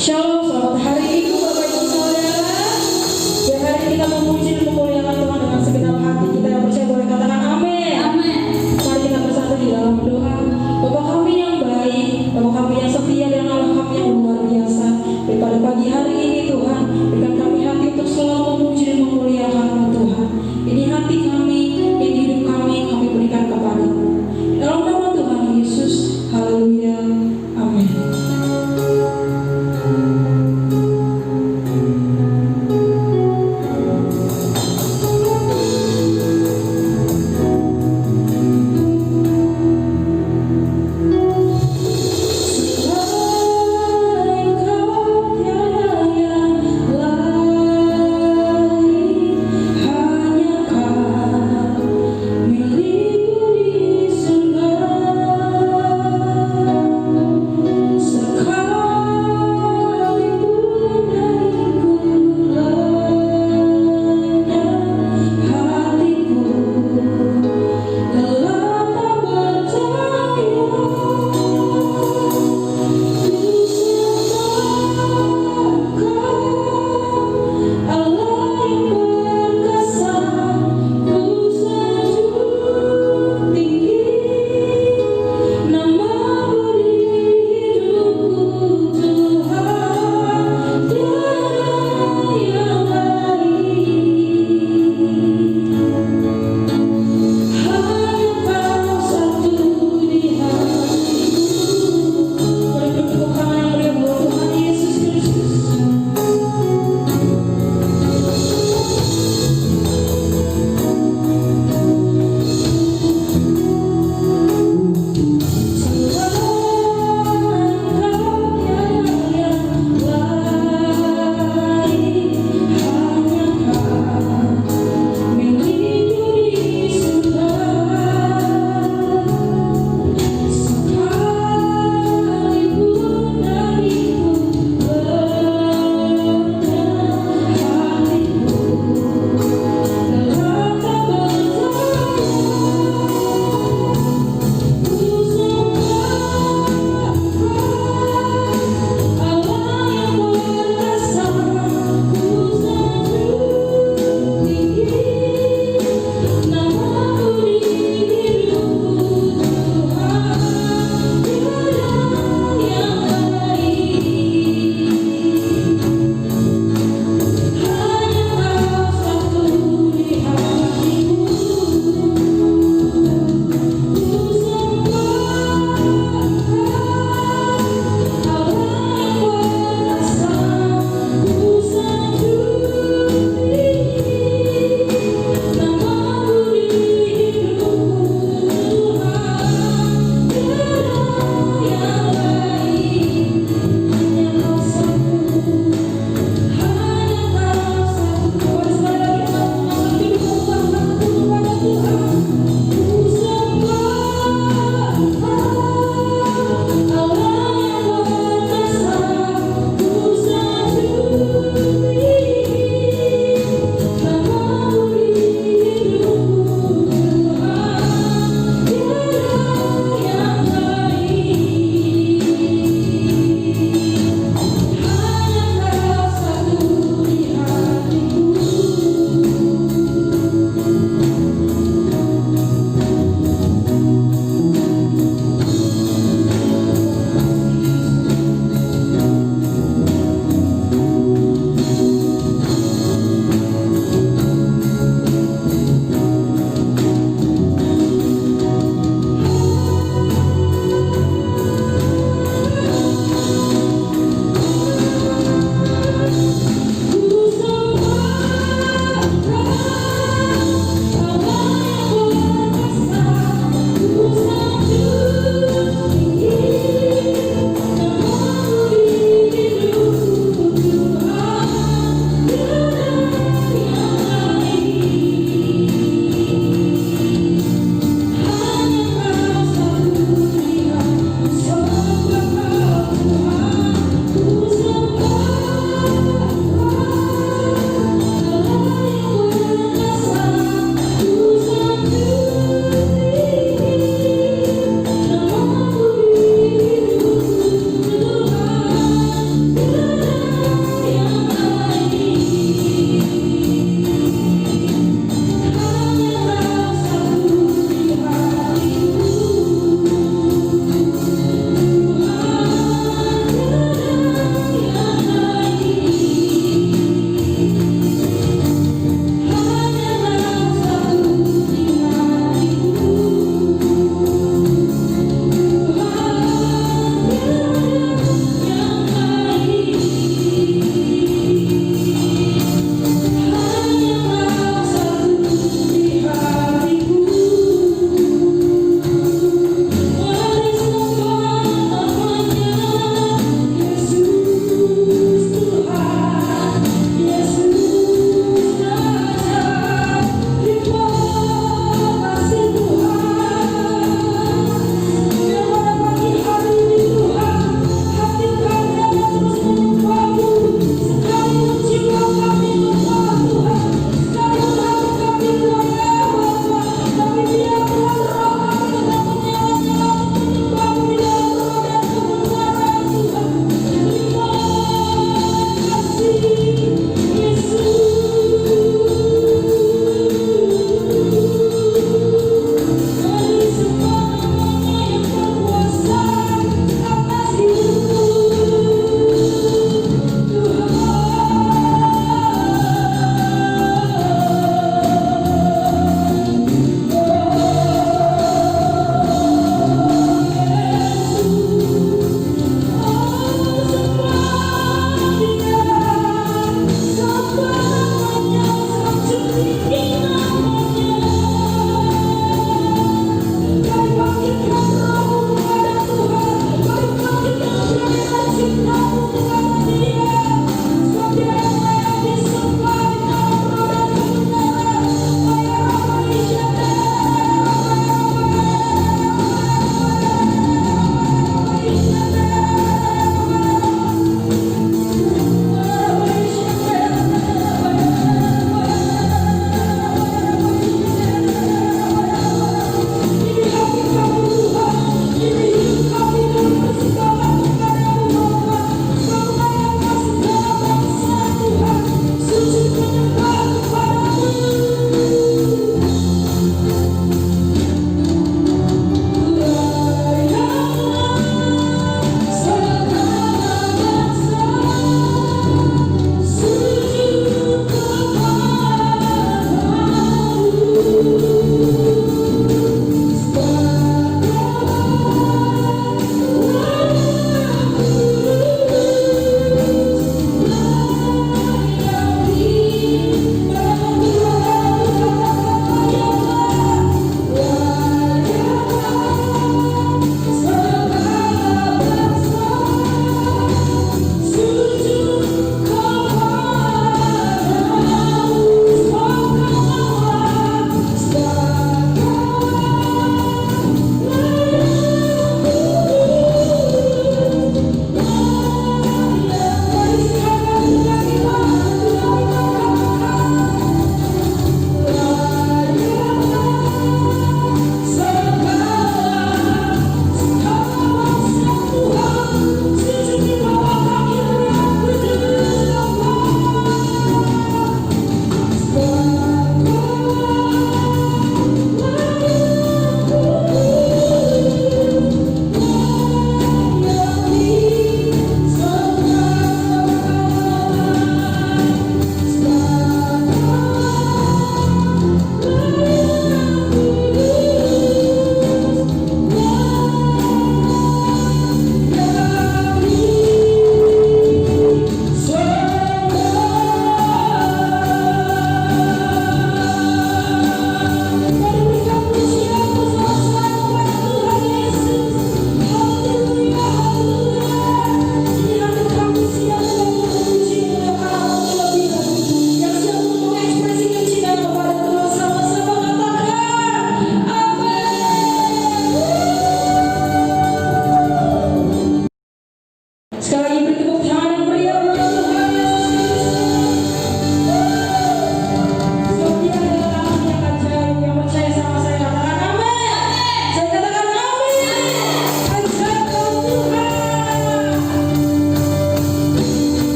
Shalom, selamat hari Minggu Bapak Ibu Saudara. Biar hari ini kita memuji dan memuliakan Tuhan dengan segenap hati kita yang percaya boleh katakan amin. Amin. Mari kita bersatu di dalam doa. Bapa kami yang baik, Bapa kami yang setia dan Allah kami yang luar biasa. Daripada pagi hari ini Tuhan, berikan kami hati untuk selalu memuji dan memuliakan Tuhan. Ini hati kami, ini hidup kami berikan kepada-Mu. Dalam nama Tuhan Yesus, haleluya, amin.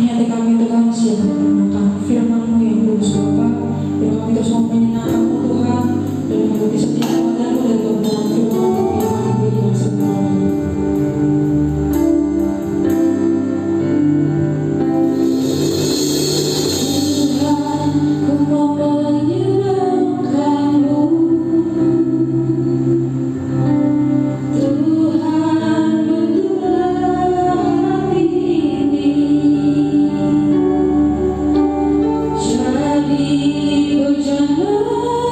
penuhi hati kami Tuhan, siap mendengarkan firman-Mu yang kudus Bapa. Biar kami terus mau menyenangkan-Mu Tuhan, dan mengikuti setiap padamu dan kebenaran firman-Mu yang kami berikan semuanya. Jadi berjalan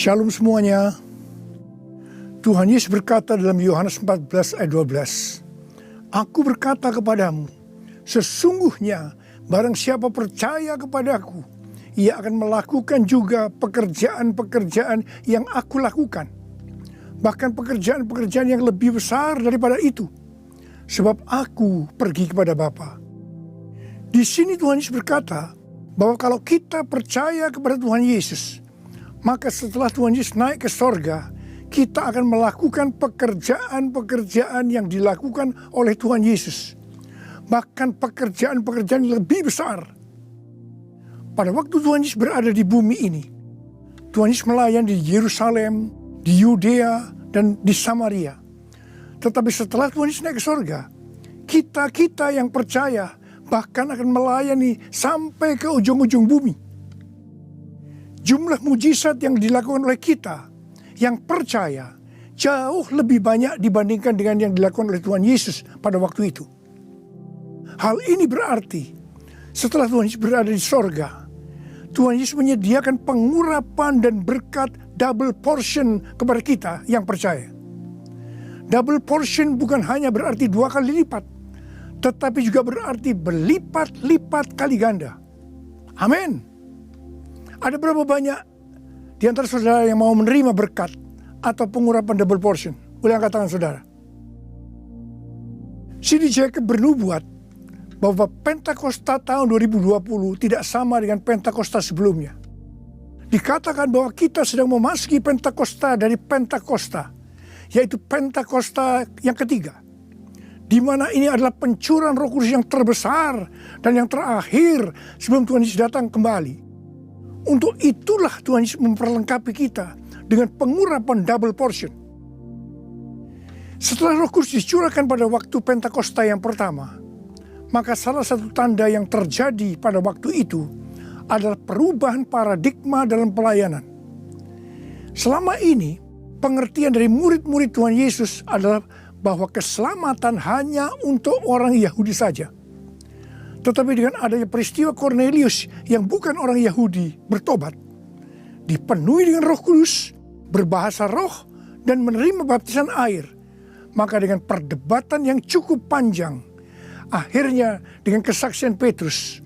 Shalom semuanya. Tuhan Yesus berkata dalam Yohanes 14 ayat 12, Aku berkata kepadamu, sesungguhnya barang siapa percaya kepadaku, ia akan melakukan juga pekerjaan-pekerjaan yang aku lakukan. Bahkan pekerjaan-pekerjaan yang lebih besar daripada itu. Sebab aku pergi kepada Bapa. Di sini Tuhan Yesus berkata bahwa kalau kita percaya kepada Tuhan Yesus, maka setelah Tuhan Yesus naik ke sorga, kita akan melakukan pekerjaan-pekerjaan yang dilakukan oleh Tuhan Yesus. Bahkan pekerjaan-pekerjaan yang lebih besar. Pada waktu Tuhan Yesus berada di bumi ini, Tuhan Yesus melayani di Yerusalem, di Yudea, dan di Samaria. Tetapi setelah Tuhan Yesus naik ke sorga, kita yang percaya bahkan akan melayani sampai ke ujung-ujung bumi. Jumlah mujizat yang dilakukan oleh kita yang percaya jauh lebih banyak dibandingkan dengan yang dilakukan oleh Tuhan Yesus pada waktu itu. Hal ini berarti setelah Tuhan Yesus berada di sorga, Tuhan Yesus menyediakan pengurapan dan berkat double portion kepada kita yang percaya. Double portion bukan hanya berarti 2 kali lipat, tetapi juga berarti berlipat-lipat kali ganda. Amin. Ada berapa banyak di antara saudara yang mau menerima berkat atau pengurapan double portion? Boleh angkat tangan saudara. C.D. Jacobs bernubuat bahwa Pentakosta tahun 2020 tidak sama dengan Pentakosta sebelumnya. Dikatakan bahwa kita sedang memasuki Pentakosta dari Pentakosta, yaitu Pentakosta yang ketiga, di mana ini adalah pencurahan Roh Kudus yang terbesar dan yang terakhir sebelum Tuhan Yesus datang kembali. Untuk itulah Tuhan Yesus memperlengkapi kita dengan pengurapan double portion. Setelah Roh Kudus dicurahkan pada waktu Pentakosta yang pertama, maka salah satu tanda yang terjadi pada waktu itu adalah perubahan paradigma dalam pelayanan. Selama ini, pengertian dari murid-murid Tuhan Yesus adalah bahwa keselamatan hanya untuk orang Yahudi saja. Tetapi dengan adanya peristiwa Cornelius yang bukan orang Yahudi bertobat, dipenuhi dengan Roh Kudus, berbahasa roh, dan menerima baptisan air, maka dengan perdebatan yang cukup panjang, akhirnya dengan kesaksian Petrus,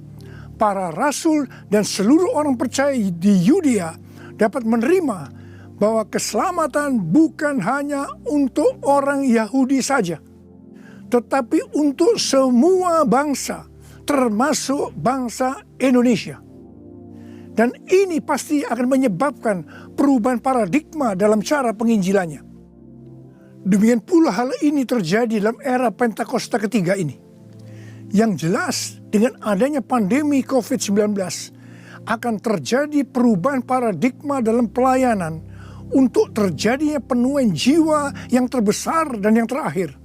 para rasul dan seluruh orang percaya di Yudea dapat menerima bahwa keselamatan bukan hanya untuk orang Yahudi saja, tetapi untuk semua bangsa, termasuk bangsa Indonesia. Dan ini pasti akan menyebabkan perubahan paradigma dalam cara penginjilannya. Demikian pula hal ini terjadi dalam era Pentakosta ketiga ini. Yang jelas dengan adanya pandemi COVID-19 akan terjadi perubahan paradigma dalam pelayanan untuk terjadinya penuaian jiwa yang terbesar dan yang terakhir.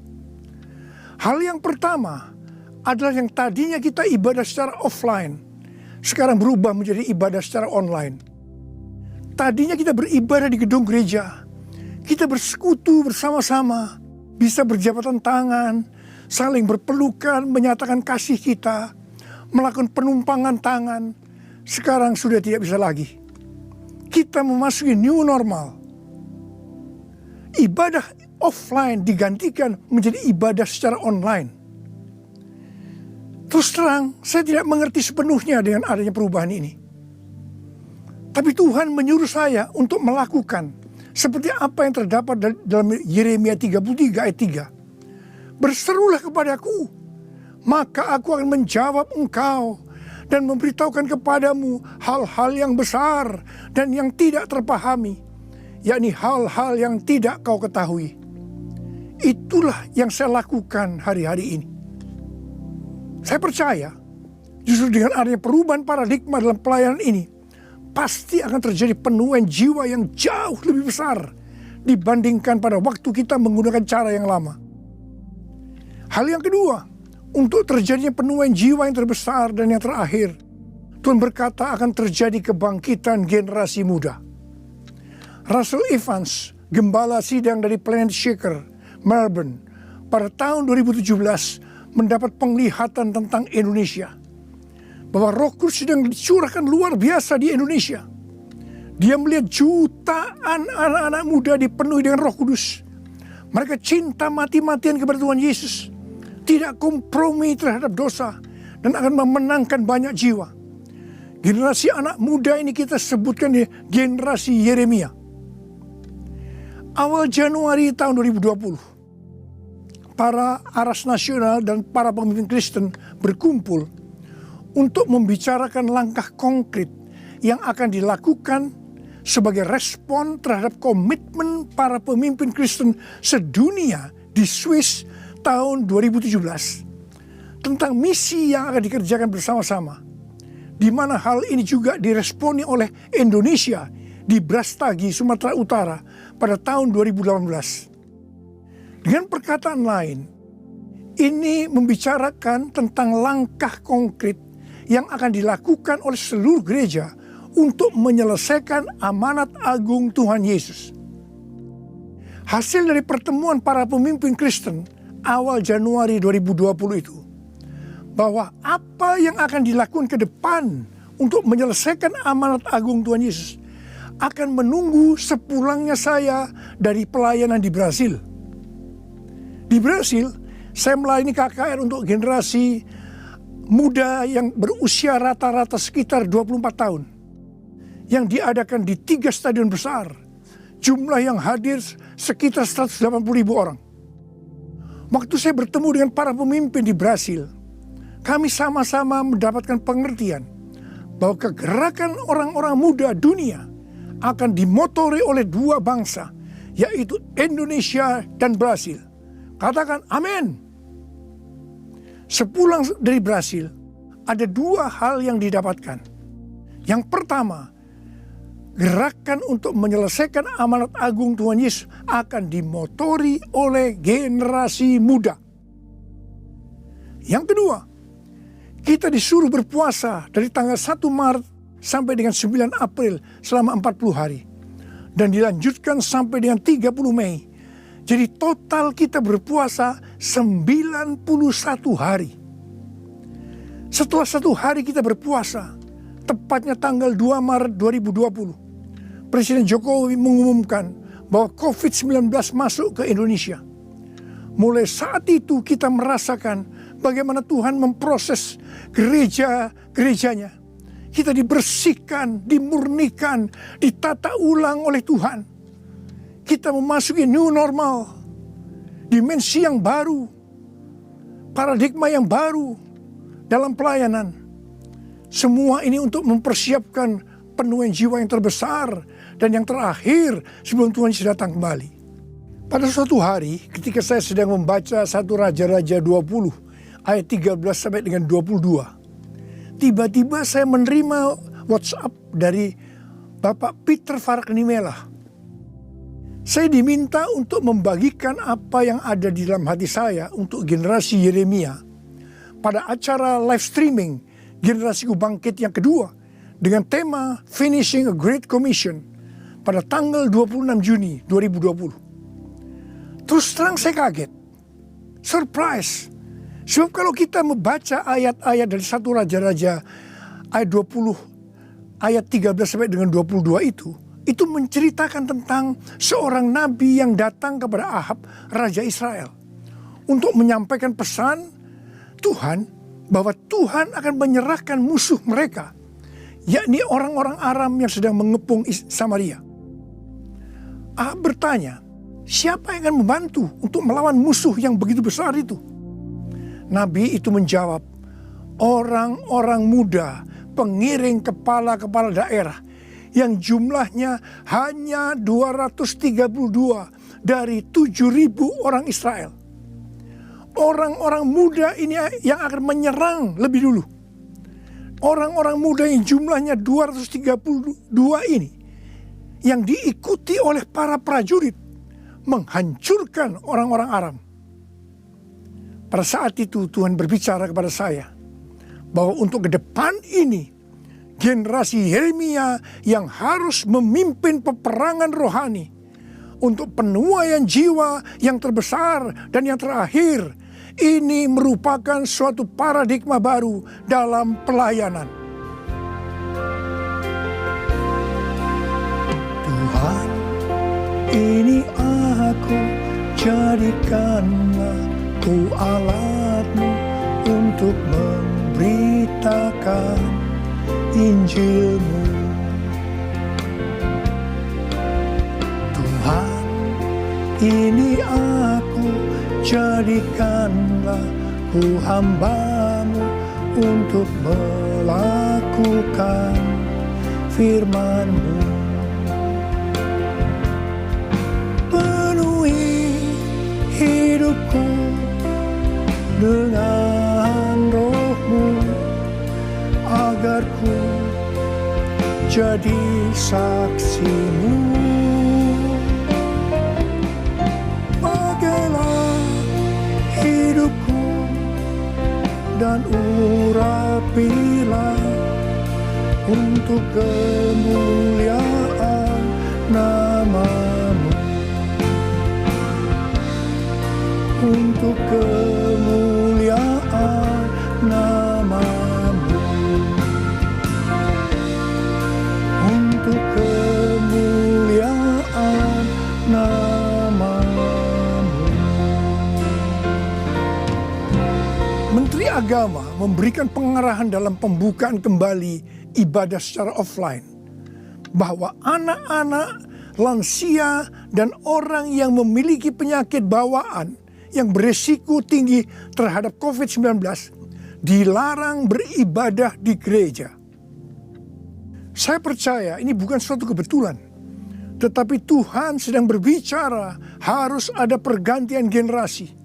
Hal yang pertama adalah yang tadinya kita ibadah secara offline, sekarang berubah menjadi ibadah secara online. Tadinya kita beribadah di gedung gereja, kita bersekutu bersama-sama, bisa berjabatan tangan, saling berpelukan, menyatakan kasih kita, melakukan penumpangan tangan. Sekarang sudah tidak bisa lagi. Kita memasuki new normal. Ibadah offline digantikan menjadi ibadah secara online. Terus terang, saya tidak mengerti sepenuhnya dengan adanya perubahan ini. Tapi Tuhan menyuruh saya untuk melakukan seperti apa yang terdapat dalam Yeremia 33 ayat 3. Berserulah kepadaku, maka aku akan menjawab engkau dan memberitahukan kepadamu hal-hal yang besar dan yang tidak terpahami, yakni hal-hal yang tidak kau ketahui. Itulah yang saya lakukan hari-hari ini. Saya percaya justru dengan adanya perubahan paradigma dalam pelayanan ini, pasti akan terjadi penuaian jiwa yang jauh lebih besar dibandingkan pada waktu kita menggunakan cara yang lama. Hal yang kedua, untuk terjadinya penuaian jiwa yang terbesar dan yang terakhir, Tuhan berkata akan terjadi kebangkitan generasi muda. Russell Evans, gembala sidang dari Planet Shaker, Melbourne, pada tahun 2017 mendapat penglihatan tentang Indonesia. Bahwa Roh Kudus sedang dicurahkan luar biasa di Indonesia. Dia melihat jutaan anak-anak muda dipenuhi dengan Roh Kudus. Mereka cinta mati-matian kepada Tuhan Yesus, tidak kompromi terhadap dosa, dan akan memenangkan banyak jiwa. Generasi anak muda ini kita sebutkan di generasi Yeremia. Awal Januari tahun 2020, para aras nasional dan para pemimpin Kristen berkumpul untuk membicarakan langkah konkret yang akan dilakukan sebagai respon terhadap komitmen para pemimpin Kristen sedunia di Swiss tahun 2017 tentang misi yang akan dikerjakan bersama-sama, di mana hal ini juga diresponi oleh Indonesia di Brastagi, Sumatera Utara pada tahun 2018. Dengan perkataan lain, ini membicarakan tentang langkah konkret yang akan dilakukan oleh seluruh gereja untuk menyelesaikan amanat agung Tuhan Yesus. Hasil dari pertemuan para pemimpin Kristen awal Januari 2020 itu, bahwa apa yang akan dilakukan ke depan untuk menyelesaikan amanat agung Tuhan Yesus akan menunggu sepulangnya saya dari pelayanan di Brasil. Di Brasil, saya melayani KKR untuk generasi muda yang berusia rata-rata sekitar 24 tahun. Yang diadakan di 3 stadion besar. Jumlah yang hadir sekitar 180.000 orang. Waktu saya bertemu dengan para pemimpin di Brasil, kami sama-sama mendapatkan pengertian bahwa kegerakan orang-orang muda dunia akan dimotori oleh 2 bangsa, yaitu Indonesia dan Brasil. Katakan amin. Sepulang dari Brasil, ada 2 hal yang didapatkan. Yang pertama, gerakan untuk menyelesaikan amanat agung Tuhan Yesus akan dimotori oleh generasi muda. Yang kedua, kita disuruh berpuasa dari tanggal 1 Maret sampai dengan 9 April selama 40 hari. Dan dilanjutkan sampai dengan 30 Mei. Jadi total kita berpuasa 91 hari. Setelah 1 hari kita berpuasa, tepatnya tanggal 2 Maret 2020, Presiden Jokowi mengumumkan bahwa COVID-19 masuk ke Indonesia. Mulai saat itu kita merasakan bagaimana Tuhan memproses gerejanya. Kita dibersihkan, dimurnikan, ditata ulang oleh Tuhan. Kita memasuki new normal, dimensi yang baru, paradigma yang baru dalam pelayanan. Semua ini untuk mempersiapkan penuaian jiwa yang terbesar dan yang terakhir sebelum Tuhan Yesus datang kembali. Pada suatu hari ketika saya sedang membaca 1 Raja-Raja 20 ayat 13 sampai dengan 22. Tiba-tiba saya menerima WhatsApp dari Bapak Peter Faraknimela. Saya diminta untuk membagikan apa yang ada di dalam hati saya untuk generasi Yeremia pada acara live streaming Generasiku Bangkit yang kedua dengan tema Finishing a Great Commission pada tanggal 26 Juni 2020. Terus terang saya kaget, surprise. Sebab kalau kita membaca ayat-ayat dari 1 Raja-Raja ayat 20 ayat 13 sampai dengan 22 itu menceritakan tentang seorang nabi yang datang kepada Ahab, Raja Israel, untuk menyampaikan pesan Tuhan bahwa Tuhan akan menyerahkan musuh mereka, yakni orang-orang Aram yang sedang mengepung Samaria. Ahab bertanya, siapa yang akan membantu untuk melawan musuh yang begitu besar itu? Nabi itu menjawab, orang-orang muda, pengiring kepala-kepala daerah yang jumlahnya hanya 232 dari 7.000 orang Israel. Orang-orang muda ini yang akan menyerang lebih dulu. Orang-orang muda yang jumlahnya 232 ini yang diikuti oleh para prajurit menghancurkan orang-orang Aram. Pada saat itu Tuhan berbicara kepada saya bahwa untuk ke depan ini generasi Yeremia yang harus memimpin peperangan rohani untuk penuaian jiwa yang terbesar dan yang terakhir. Ini merupakan suatu paradigma baru dalam pelayanan. Ini aku, jadikanlah ku alatmu untuk memberitakan Injilmu. Tuhan, ini aku, jadikanlah ku hamba-Mu untuk melakukan firman-Mu. Penuhi hidupku dengan Roh-Mu, agar ku jadi saksi-Mu. Pakailah hidupku dan urapilah untuk kemuliaan nama-Mu. Untuk kemuliaan nama-Mu. Untuk kemuliaan nama-Mu. Menteri Agama memberikan pengarahan dalam pembukaan kembali ibadah secara offline, bahwa anak-anak, lansia, dan orang yang memiliki penyakit bawaan yang beresiko tinggi terhadap COVID-19 dilarang beribadah di gereja. Saya percaya ini bukan suatu kebetulan, tetapi Tuhan sedang berbicara harus ada pergantian generasi.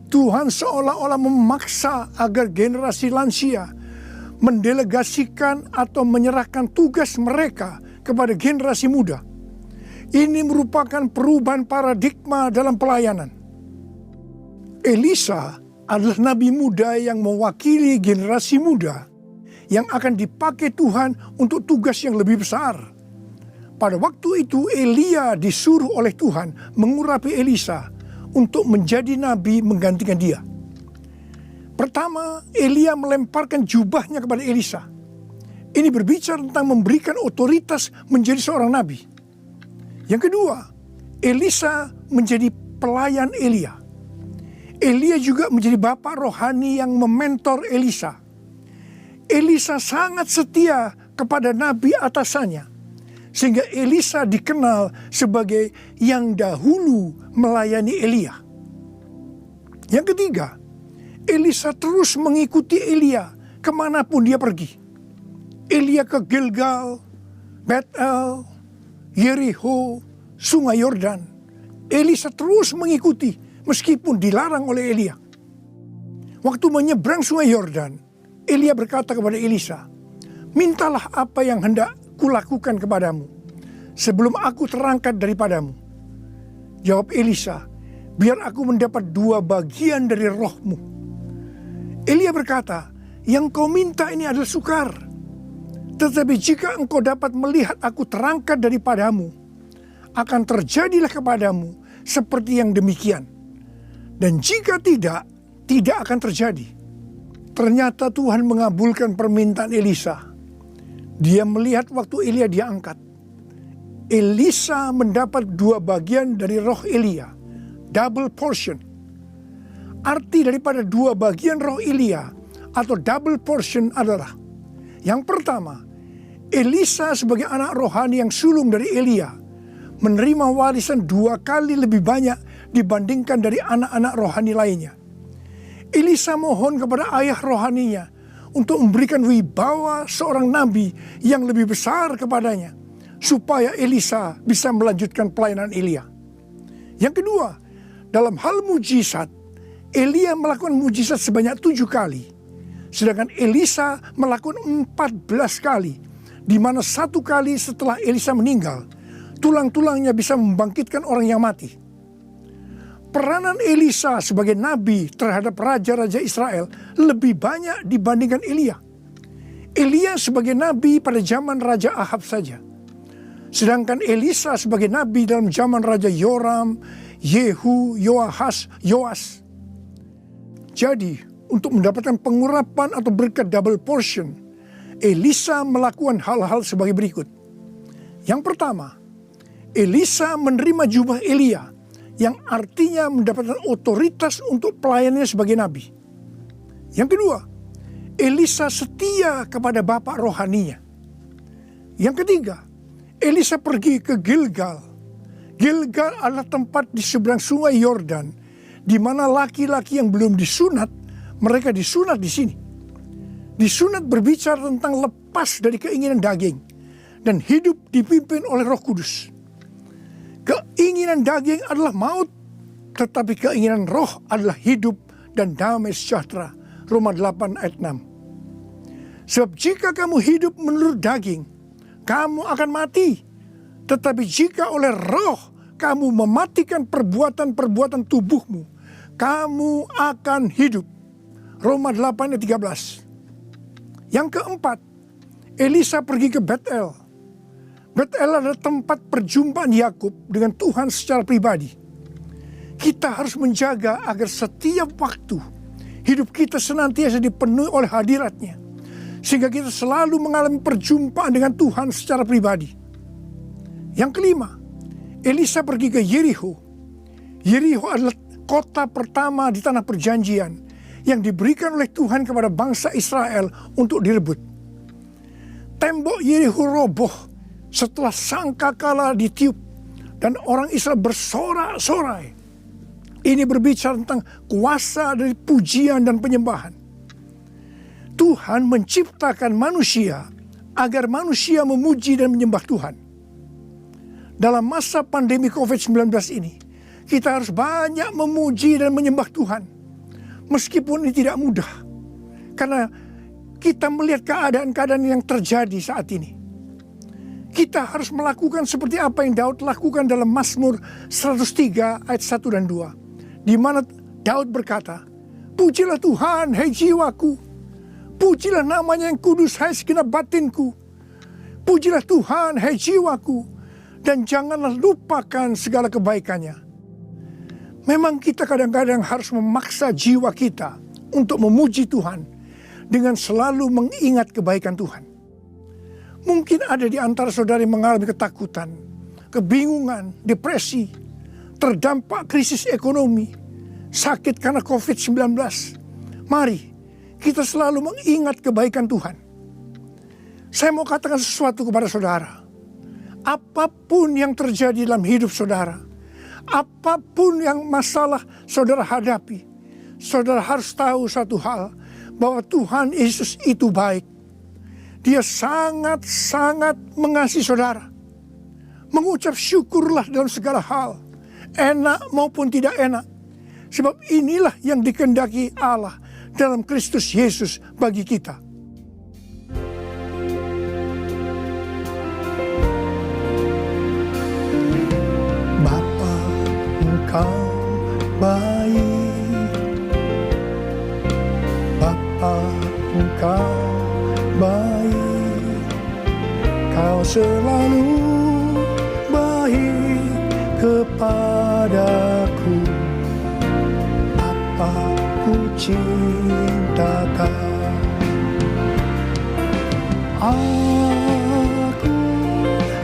Tuhan seolah-olah memaksa agar generasi lansia mendelegasikan atau menyerahkan tugas mereka kepada generasi muda. Ini merupakan perubahan paradigma dalam pelayanan. Elisa adalah nabi muda yang mewakili generasi muda yang akan dipakai Tuhan untuk tugas yang lebih besar. Pada waktu itu Elia disuruh oleh Tuhan mengurapi Elisa untuk menjadi nabi menggantikan dia. Pertama, Elia melemparkan jubahnya kepada Elisa. Ini berbicara tentang memberikan otoritas menjadi seorang nabi. Yang kedua, Elisa menjadi pelayan Elia. Elia juga menjadi bapak rohani yang mementor Elisa. Elisa sangat setia kepada nabi atasannya, sehingga Elisa dikenal sebagai yang dahulu melayani Elia. Yang ketiga, Elisa terus mengikuti Elia kemanapun dia pergi. Elia ke Gilgal, Betel, Yericho, Sungai Yordan. Elisa terus mengikuti meskipun dilarang oleh Elia. Waktu menyeberang Sungai Yordan, Elia berkata kepada Elisa, "Mintalah apa yang hendak kulakukan kepadamu sebelum aku terangkat daripadamu." Jawab Elisa, "Biar aku mendapat 2 bagian dari rohmu." Elia berkata, "Yang kau minta ini adalah sukar. Tetapi jika engkau dapat melihat aku terangkat daripadamu, akan terjadilah kepadamu seperti yang demikian. Dan jika tidak, tidak akan terjadi." Ternyata Tuhan mengabulkan permintaan Elisa. Dia melihat waktu Elia diangkat. Elisa mendapat 2 bagian dari roh Elia, double portion. Arti daripada 2 bagian roh Elia atau double portion adalah, yang pertama, Elisa sebagai anak rohani yang sulung dari Elia menerima warisan 2 kali lebih banyak dibandingkan dari anak-anak rohani lainnya. Elisa mohon kepada ayah rohaninya untuk memberikan wibawa seorang nabi yang lebih besar kepadanya, supaya Elisa bisa melanjutkan pelayanan Elia. Yang kedua, dalam hal mujizat, Elia melakukan mujizat sebanyak 7 kali, sedangkan Elisa melakukan 14 kali, di mana 1 kali setelah Elisa meninggal, tulang-tulangnya bisa membangkitkan orang yang mati. Peranan Elisa sebagai nabi terhadap raja-raja Israel lebih banyak dibandingkan Elia. Elia sebagai nabi pada zaman Raja Ahab saja. Sedangkan Elisa sebagai nabi dalam zaman Raja Yoram, Yehu, Yoahas, Yoas. Jadi, untuk mendapatkan pengurapan atau berkat double portion, Elisa melakukan hal-hal sebagai berikut. Yang pertama, Elisa menerima jubah Elia, yang artinya mendapatkan otoritas untuk pelayanannya sebagai nabi. Yang kedua, Elisa setia kepada bapak rohaninya. Yang ketiga, Elisa pergi ke Gilgal. Gilgal adalah tempat di seberang sungai Yordan, di mana laki-laki yang belum disunat, mereka disunat di sini. Disunat berbicara tentang lepas dari keinginan daging dan hidup dipimpin oleh Roh Kudus. Keinginan daging adalah maut, tetapi keinginan roh adalah hidup dan damai sejahtera. Roma 8 ayat 6. Sebab jika kamu hidup menurut daging, kamu akan mati. Tetapi jika oleh roh kamu mematikan perbuatan-perbuatan tubuhmu, kamu akan hidup. Roma 8 ayat 13. Yang keempat, Elisa pergi ke Betel. Betel adalah tempat perjumpaan Yakub dengan Tuhan secara pribadi. Kita harus menjaga agar setiap waktu hidup kita senantiasa dipenuhi oleh hadirat-Nya, sehingga kita selalu mengalami perjumpaan dengan Tuhan secara pribadi. Yang kelima, Elisa pergi ke Yeriko. Yeriko adalah kota pertama di tanah perjanjian yang diberikan oleh Tuhan kepada bangsa Israel untuk direbut. Tembok Yeriko roboh setelah sangkakala ditiup dan orang Israel bersorak-sorai. Ini berbicara tentang kuasa dari pujian dan penyembahan. Tuhan menciptakan manusia agar manusia memuji dan menyembah Tuhan. Dalam masa pandemi COVID-19 ini, kita harus banyak memuji dan menyembah Tuhan. Meskipun ini tidak mudah, karena kita melihat keadaan-keadaan yang terjadi saat ini. Kita harus melakukan seperti apa yang Daud lakukan dalam Mazmur 103 ayat 1 dan 2. Di mana Daud berkata, "Pujilah Tuhan, hai jiwaku. Pujilah namanya yang kudus, hai segenap batinku. Pujilah Tuhan, hai jiwaku. Dan janganlah lupakan segala kebaikannya." Memang kita kadang-kadang harus memaksa jiwa kita untuk memuji Tuhan dengan selalu mengingat kebaikan Tuhan. Mungkin ada di antara saudara yang mengalami ketakutan, kebingungan, depresi, terdampak krisis ekonomi, sakit karena COVID-19. Mari kita selalu mengingat kebaikan Tuhan. Saya mau katakan sesuatu kepada saudara. Apapun yang terjadi dalam hidup saudara, apapun yang masalah saudara hadapi, saudara harus tahu satu hal, bahwa Tuhan Yesus itu baik. Dia sangat-sangat mengasihi saudara. Mengucap syukurlah dalam segala hal, enak maupun tidak enak. Sebab inilah yang dikehendaki Allah dalam Kristus Yesus bagi kita. Bapa, Engkau baik. Bapa, Engkau baik. Kau selalu baik kepadaku. Bapa, ku cinta Kau. Aku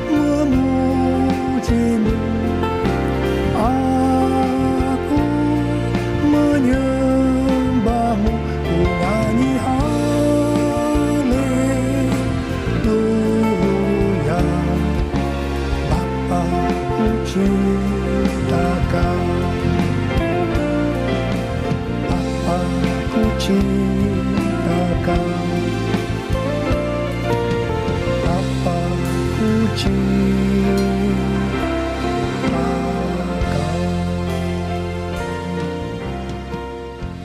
memujimu. Aku menyembahmu. Ku nyanyi haleluya. Bapa, ku cinta Kau. Bapa, ku cinta Kau. Bapa, ku cinta Kau.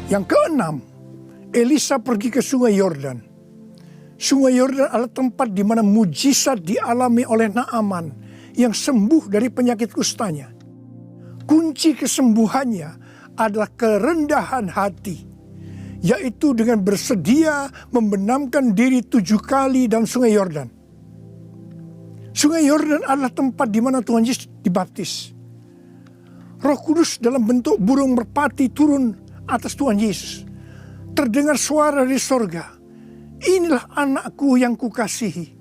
Yang keenam, Elisa pergi ke sungai Yordan. Sungai Yordan adalah tempat di mana mujizat dialami oleh Naaman yang sembuh dari penyakit kustanya. Kunci kesembuhannya adalah kerendahan hati, yaitu dengan bersedia membenamkan diri 7 kali dalam sungai Yordan. Sungai Yordan adalah tempat di mana Tuhan Yesus dibaptis. Roh Kudus dalam bentuk burung merpati turun atas Tuhan Yesus. Terdengar suara dari sorga, "Inilah anakku yang kukasihi,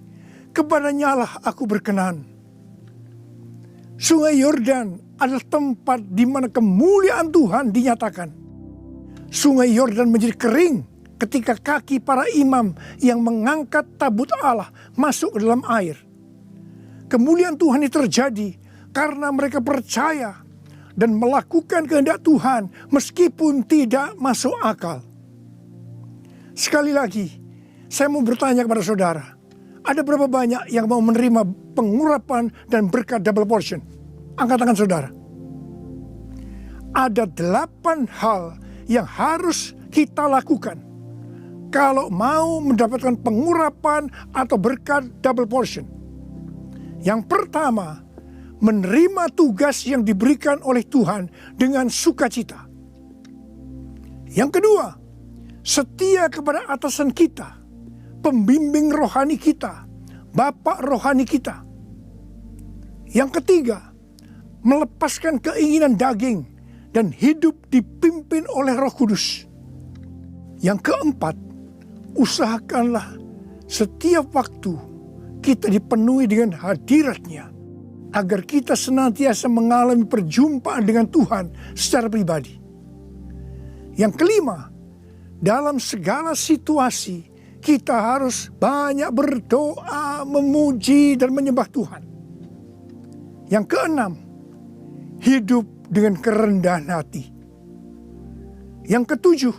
kepadanya lah aku berkenan." Sungai Yordan adalah tempat di mana kemuliaan Tuhan dinyatakan. Sungai Yordan menjadi kering ketika kaki para imam yang mengangkat tabut Allah masuk ke dalam air. Kemuliaan Tuhan ini terjadi karena mereka percaya dan melakukan kehendak Tuhan meskipun tidak masuk akal. Sekali lagi, saya mau bertanya kepada saudara, ada berapa banyak yang mau menerima pengurapan dan berkat double portion? Angkat tangan saudara. Ada 8 hal yang harus kita lakukan kalau mau mendapatkan pengurapan atau berkat double portion. Yang pertama, menerima tugas yang diberikan oleh Tuhan dengan sukacita. Yang kedua, setia kepada atasan kita, pembimbing rohani kita, bapak rohani kita. Yang ketiga, melepaskan keinginan daging dan hidup dipimpin oleh Roh Kudus. Yang keempat, usahakanlah setiap waktu kita dipenuhi dengan hadirat-Nya, agar kita senantiasa mengalami perjumpaan dengan Tuhan secara pribadi. Yang kelima, dalam segala situasi kita harus banyak berdoa, memuji dan menyembah Tuhan. Yang keenam, hidup dengan kerendahan hati. Yang ketujuh,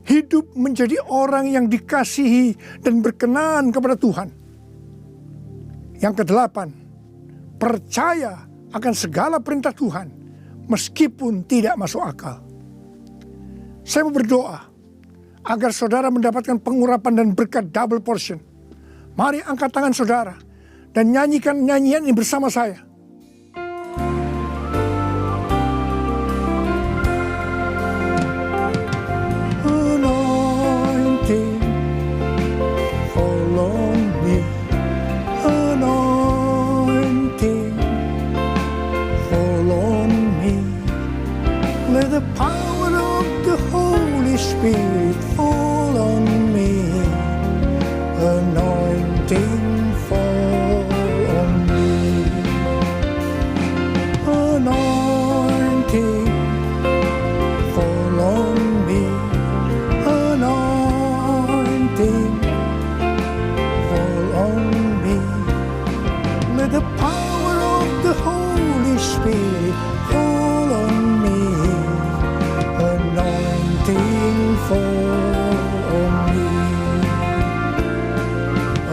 hidup menjadi orang yang dikasihi dan berkenan kepada Tuhan. Yang kedelapan, percaya akan segala perintah Tuhan meskipun tidak masuk akal. Saya mau berdoa agar saudara mendapatkan pengurapan dan berkat double portion. Mari angkat tangan saudara dan nyanyikan nyanyian ini bersama saya. Anointing fall on me. Anointing fall on me. Let the power of the Holy Spirit fall on me. Anointing fall on me. Anointing fall on me. Anointing fall on me. Let the power of the Holy Spirit fall on me. Anointing fall on me.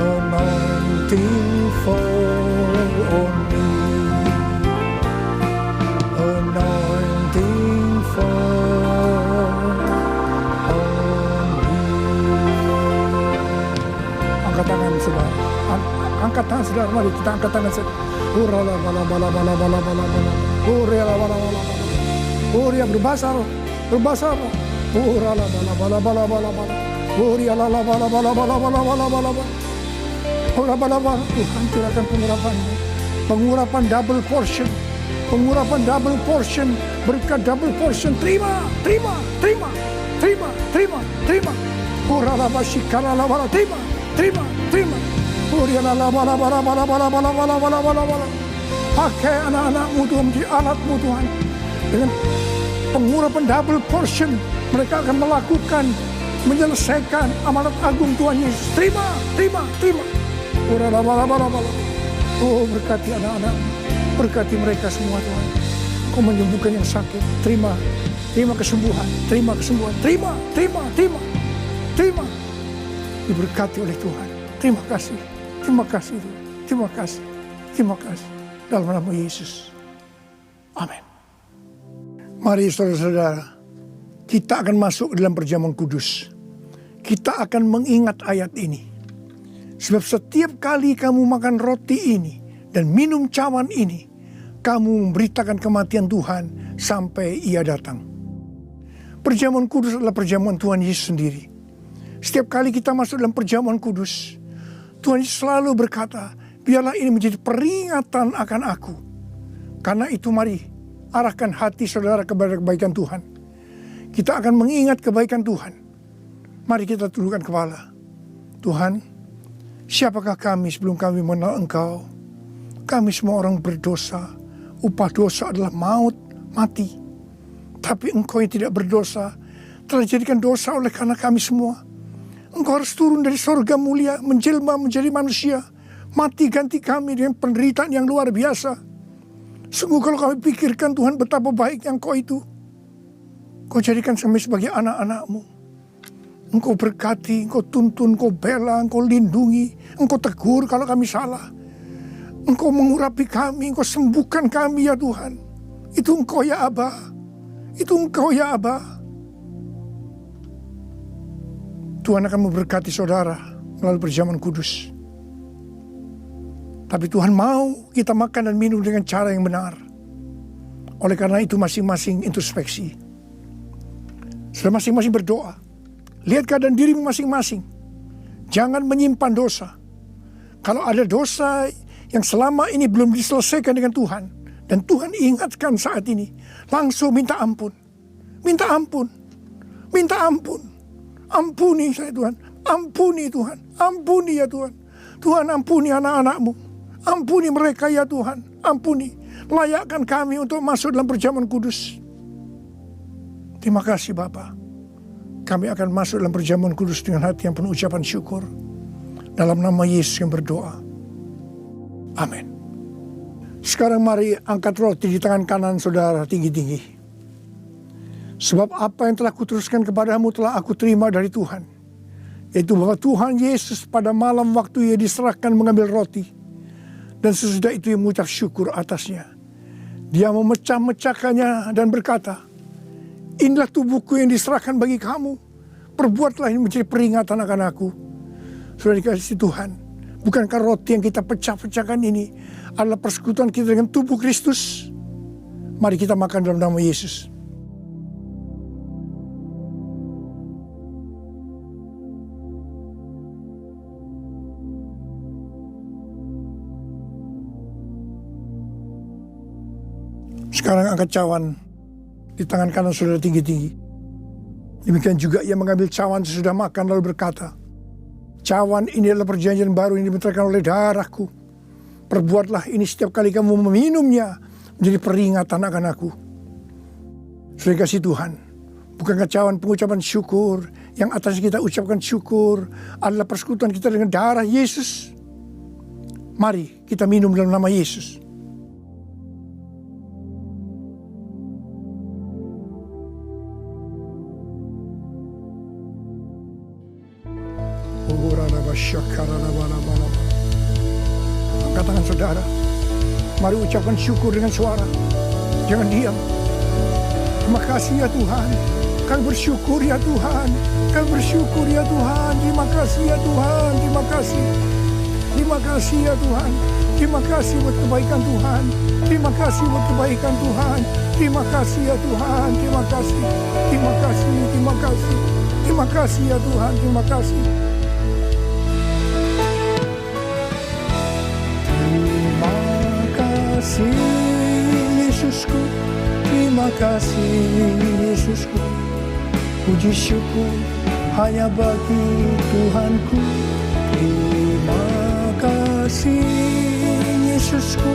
Anointing fall on me. Anointing fall on me. Angkat tangan saudara. Angkat tangan saudara. Mari kita angkat tangan saudara. Urala bala bala bala bala bala bala. Urala bala bala bala. Uria berbahasa roh. Berbahasa roh. Urala bala bala bala bala bala. Uria la la bala bala bala bala bala bala bala. Ura bala bala. Tuhan curahkan pengurapan-Mu. Pengurapan double portion. Pengurapan double portion. Berkat double portion. Terima, terima, terima, terima, terima, terima. Urala basikala la bala. Terima, terima, terima. Uria la la bala bala bala bala bala bala bala bala bala. Pakai anak-anak-Mu Tuhan menjadi alat-Mu Tuhan. Dengan pengurapan double portion, mereka akan melakukan, menyelesaikan amanat agung Tuhan Yesus. Terima, terima, terima. Oh, berkati anak-anak, berkati mereka semua Tuhan. Kau menyembuhkan yang sakit. Terima, terima kesembuhan, terima kesembuhan, terima, terima, terima, terima. Diberkati oleh Tuhan. Terima kasih, terima kasih Tuhan. Terima kasih, terima kasih. Dalam nama Yesus. Amin. Mari saudara-saudara, kita akan masuk ke dalam perjamuan kudus. Kita akan mengingat ayat ini. Sebab setiap kali kamu makan roti ini dan minum cawan ini, kamu memberitakan kematian Tuhan sampai Ia datang. Perjamuan kudus adalah perjamuan Tuhan Yesus sendiri. Setiap kali kita masuk dalam perjamuan kudus, Tuhan Yesus selalu berkata, biarlah ini menjadi peringatan akan aku. Karena itu mari arahkan hati saudara kepada kebaikan Tuhan. Kita akan mengingat kebaikan Tuhan. Mari kita tundukkan kepala. Tuhan, siapakah kami sebelum kami mengenal Engkau? Kami semua orang berdosa, upah dosa adalah maut, mati. Tapi Engkau yang tidak berdosa telah dijadikan dosa oleh karena kami semua. Engkau harus turun dari sorga mulia, menjelma menjadi manusia, mati ganti kami dengan penderitaan yang luar biasa. Sungguh kalau kami pikirkan Tuhan betapa baiknya Engkau itu. Engkau jadikan kami sebagai anak-anak-Mu. Engkau berkati, Engkau tuntun, Engkau bela, Engkau lindungi, Engkau tegur kalau kami salah. Engkau mengurapi kami, Engkau sembuhkan kami ya Tuhan. Itu Engkau ya Aba. Itu Engkau ya Aba. Tuhan akan memberkati saudara melalui perjamuan kudus. Tapi Tuhan mau kita makan dan minum dengan cara yang benar. Oleh karena itu masing-masing introspeksi. Sudah masing-masing berdoa. Lihat keadaan dirimu masing-masing. Jangan menyimpan dosa. Kalau ada dosa yang selama ini belum diselesaikan dengan Tuhan, dan Tuhan ingatkan saat ini, langsung minta ampun. Minta ampun. Minta ampun. Ampuni saya Tuhan. Ampuni Tuhan. Ampuni ya Tuhan. Tuhan ampuni anak-anak-Mu. Ampuni mereka ya Tuhan. Ampuni. Layakkan kami untuk masuk dalam perjamuan kudus. Terima kasih Bapa. Kami akan masuk dalam perjamuan kudus dengan hati yang penuh ucapan syukur. Dalam nama Yesus yang berdoa. Amin. Sekarang mari angkat roti di tangan kanan saudara tinggi-tinggi. Sebab apa yang telah kuteruskan kepadamu telah aku terima dari Tuhan. Yaitu bahwa Tuhan Yesus pada malam waktu ia diserahkan mengambil roti. Dan sesudah itu ia mengucap syukur atasnya. Dia memecah-mecahkannya dan berkata, inilah tubuhku yang diserahkan bagi kamu. Perbuatlah ini menjadi peringatan akan aku. Sudah dikasih Tuhan. Bukankah roti yang kita pecah-pecahkan ini adalah persekutuan kita dengan tubuh Kristus? Mari kita makan dalam nama Yesus. Sekarang angkat cawan di tangan kanan saudara tinggi-tinggi. Demikian juga ia mengambil cawan sesudah makan lalu berkata, cawan ini adalah perjanjian baru yang dibenarkan oleh darahku. Perbuatlah ini setiap kali kamu meminumnya menjadi peringatan akan aku. Sudah kasih Tuhan, bukankah cawan pengucapan syukur yang atas kita ucapkan syukur adalah persekutuan kita dengan darah Yesus? Mari kita minum dalam nama Yesus. Angkat tangan saudara. Mari ucapkan syukur dengan suara. Jangan diam. Terima kasih ya Tuhan. Kami bersyukur ya Tuhan. Kami bersyukur ya Tuhan. Terima kasih ya Tuhan. Terima kasih. Terima kasih ya Tuhan. Terima kasih buat kebaikan Tuhan. Terima kasih buat kebaikan Tuhan. Terima kasih ya Tuhan. Terima kasih. Terima kasih. Terima kasih. Terima kasih ya Tuhan. Terima kasih. Terima kasih Yesusku, terima kasih Yesusku. Puji syukur hanya bagi Tuhanku. Terima kasih Yesusku,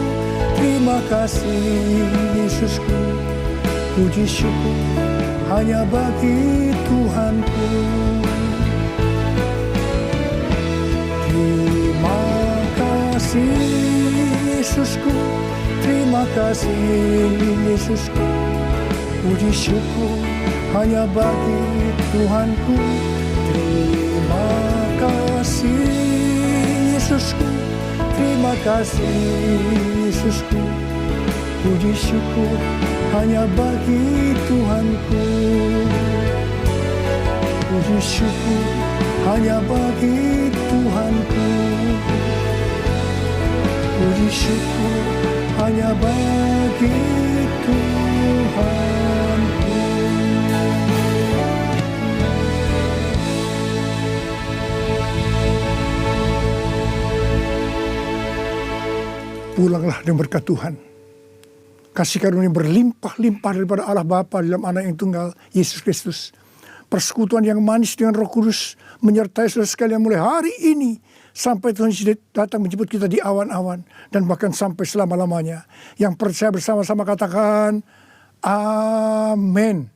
terima kasih Yesusku. Puji syukur hanya bagi Tuhanku. Terima kasih Yesusku, terima kasih Yesusku. Puji syukur hanya bagi Tuhanku. Terima kasih Yesusku, terima kasih Yesusku. Puji syukur hanya bagi Tuhanku. Puji syukur hanya bagi Tuhanku. Puji syukur hanya bagi Tuhanku. Pulanglah dengan berkat Tuhan. Kasih karunia berlimpah-limpah daripada Allah Bapa dalam Anak yang tunggal, Yesus Kristus. persekutuan yang manis dengan Roh Kudus menyertai saudara sekalian mulai hari ini sampai Tuhan Yesus datang menjemput kita di awan-awan dan bahkan sampai selama-lamanya. Yang percaya bersama-sama katakan amin.